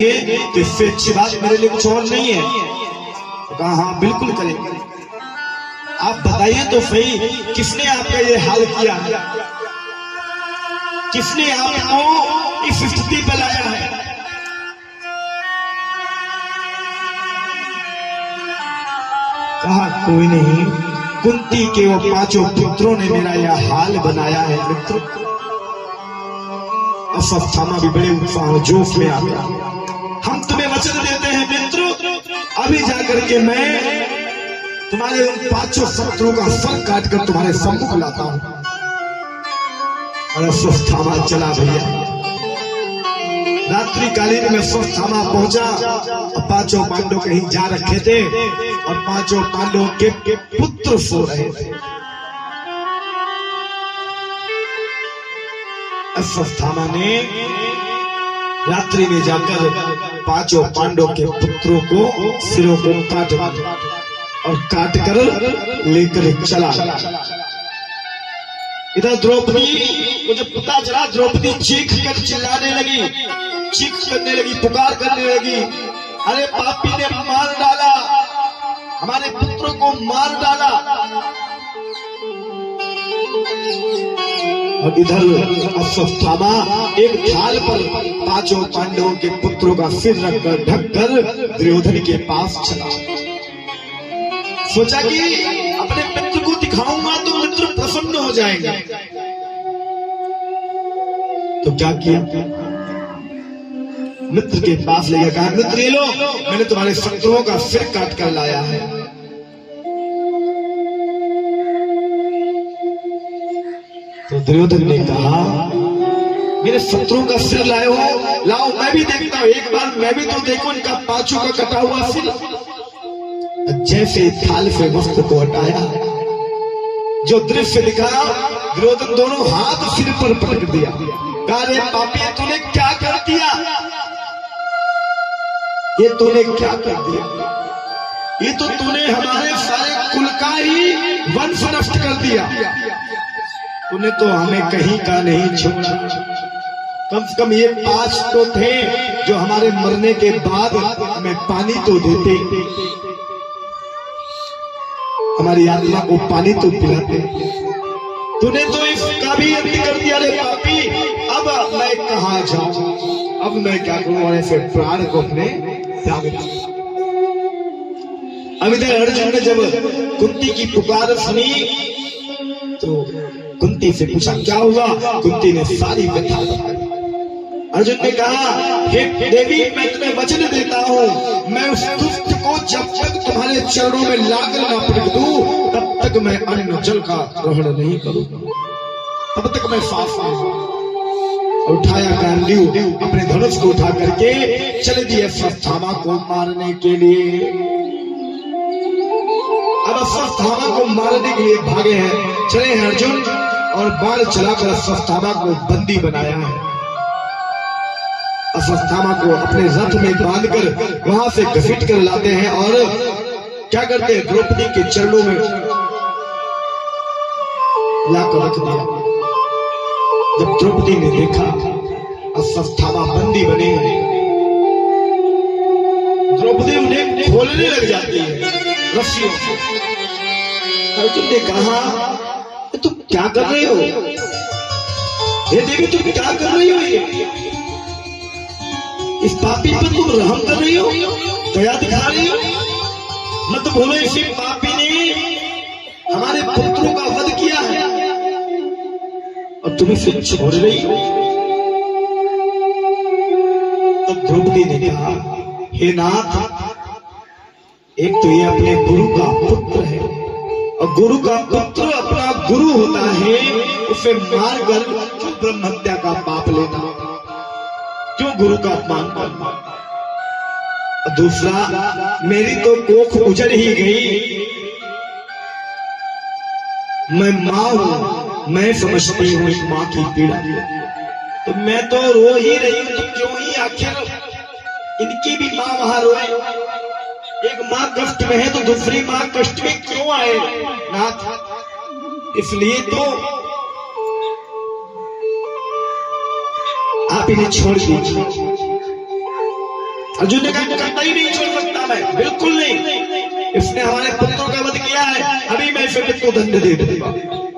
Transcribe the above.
तो इससे अच्छी बात मेरे लिए कुछ और नहीं है। तो कहा हाँ बिल्कुल करेंगे। आप बताइए तो सही, किसने आपका ये हाल किया है? किसने आपको इस स्थिति पर लाया है? कहा कोई नहीं, कुंती के वो पांचों पुत्रों ने मेरा यह हाल बनाया है मित्र। अश्वत्थामा भी बड़े उत्साह जोश में आ गया। हम तुम्हें वचन देते हैं मित्र, अभी जाकर के मैं तुम्हारे उन पांचों शत्रुओं का फल काटकर तुम्हारे सम्मुख लाता हूं। और अश्वत्थामा चला भैया। रात्रि कालीन में अश्वत्थामा पहुंचा। पांचों पांडव कहीं जा रखे थे और पांचों पांडवों के पुत्र सो रहे थे। अश्वत्थामा ने रात्रि में जाकर पांचों पांडवों के पुत्रों को सिरों को काट और काट कर लेकर चला। इधर द्रौपदी को जब पता चला, द्रौपदी चीख कर चिल्लाने लगी, चीख करने लगी, पुकार करने लगी, अरे पापी ने मार डाला, हमारे पुत्रों को मार डाला। और इधर अश्वत्थामा एक थाल पर पांचों पांडवों के पुत्रों का सिर रखकर ढककर दुर्योधन के पास चला। सोचा कि अपने मित्र को दिखाऊंगा तो मित्र प्रसन्न हो जाएंगे। तो क्या किया? मित्र के पास ले गया, कहा मित्र ये लो, मैंने तुम्हारे शत्रुओं का सिर काट कर लाया है। तो दुर्योधन ने कहा मेरे शत्रुओं का सिर लाए हो, लाओ मैं भी देखता हूं, एक बार मैं भी तो देखूं इनका पांचों का कटा हुआ सिर। जैसे थाल से वस्त्र को हटाया, जो दृश्य दिखा, दुर्योधन दोनों हाथ सिर पर पटक दिया। कहा रे पापी, तूने क्या कर दिया? ये तूने क्या कर दिया? ये तो तूने हमारे सारे कुल का ही वंश नष्ट कर दिया। तूने तो हमें कहीं का नहीं छोड़ा। कम से कम ये पांच तो थे जो हमारे मरने के बाद हमें पानी तो देते, हमारी आत्मा को पानी तो पिलाते। तूने तो इसका भी अंत कर दिया रे पापी। अब मैं कहां जाऊं? अब मैं क्या करूं? और ऐसे प्राण को अपने त्याग दिया। अब इधर अर्जुन ने जब कुंती की पुकार सुनी तो कुंती से पूछा क्या हुआ? कुंती ने सारी व्यथा बताई। अर्जुन ने कहा हे देवी, मैं तुम्हें वचन देता हूं, मैं उस दुष्ट को जब तक तुम्हारे चरणों में लाकर ना पटक दूं तब तक मैं अन्न जल का ग्रहण नहीं करूंगा, तब तक मैं साफ नहीं। उठाया गांडीव, अपने धनुष को उठा करके चले दिए अश्वत्थामा को मारने के लिए। अब अश्वत्थामा को मारने के लिए भागे हैं, चले हैं अर्जुन और बाण चलाकर अश्वत्थामा को बंदी बनाया है। अश्वत्थामा को अपने रथ में बांधकर वहां से घसीट कर लाते हैं और क्या करते हैं? द्रौपदी के चरणों में लाकर रख दिया। जब द्रौपदी ने देखा अश्वत्थामा बंदी बने हैं, द्रौपदी उन्हें खोलने लग जाती है रस्सियों से। अर्जुन ने कहा तुम क्या कर रहे हो? हे देवी, तुम क्या कर रही हो? इस पापी पर तुम रहम कर रही हो, दया दिखा रही हो? मत बोलो इसी पापी ने हमारे पुत्रों का वध किया है और तुम इसे छोड़ रही हो। तब द्रौपदी ने कहा हे नाथ, एक तो ये अपने गुरु का पुत्र है और गुरु का पुत्र अपना गुरु होता है, उसे मारकर क्यों ब्रह्म हत्या का पाप लेना, क्यों गुरु का अपमान करना? दूसरा, मेरी तो कोख उजड़ ही गई, मैं मां हूं, मैं समझती हूं एक मां की पीड़ा, तो मैं तो रो ही रही हूं, तो क्यों ही आखिर इनकी भी मां वहां रोए? एक मां कष्ट में है तो दूसरी मां कष्ट में क्यों आए नाथ? इसलिए तो आप इन्हें छोड़ दीजिए। अर्जुन ने कहा करता ही नहीं छोड़ सकता मैं, बिल्कुल नहीं। इसने हमारे पुत्रों का वध किया है, अभी मैं इसे मृत्यु दंड दे दूंगा।